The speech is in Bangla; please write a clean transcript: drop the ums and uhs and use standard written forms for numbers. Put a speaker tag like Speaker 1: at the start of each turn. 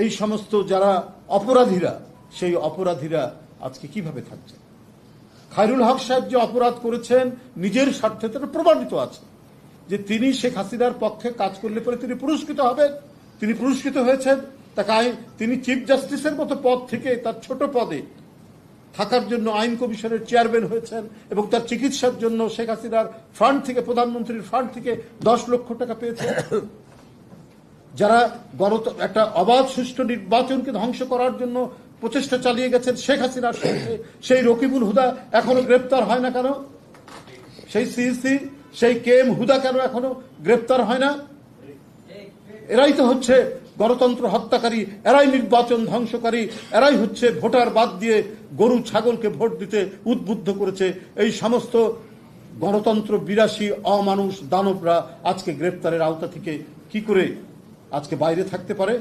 Speaker 1: এই সমস্ত যারা অপরাধীরা, সেই অপরাধীরা আজকে কিভাবে থাকছে? খায়রুল হক সাহেব যে অপরাধ করেছেন নিজের স্বার্থে, তারা প্রমাণিত আছে যে তিনি শেখ হাসিনার পক্ষে কাজ করলে পরে তিনি পুরস্কৃত হবেন। তিনি পুরস্কৃত হয়েছেন। তিনি চিফ জাস্টিসের মতো পদ থেকে তার ছোট পদে থাকার জন্য আইন কমিশনের চেয়ারম্যান হয়েছেন এবং তার চিকিৎসার জন্য শেখ হাসিনার ফান্ড থেকে, প্রধানমন্ত্রীর ফান্ড থেকে 10 লক্ষ টাকা পেয়েছেন। যারা একটা অবাধ সুষ্ঠু নির্বাচনকে ধ্বংস করার জন্য প্রচেষ্টা চালিয়ে গেছেন শেখ হাসিনার সঙ্গে, সেই রকিবুল হুদা এখনো গ্রেপ্তার হয় না কেন? সেই সিইসি, সেই কেএম হুদা কেন এখনো গ্রেপ্তার হয় না? এরাই তো হচ্ছে গণতন্ত্র হত্যাকারী, এরাই নির্বাচন ধ্বংসকারী, এরাই হচ্ছে ভোটার বাদ দিয়ে গরু ছাগলকে ভোট দিতে উদ্বুদ্ধ করেছে। এই সমস্ত গণতন্ত্র বিরাশী অমানুষ দানবরা আজকে গ্রেপ্তারের আওতা থেকে কি করে আজকে বাইরে থাকতে পারে?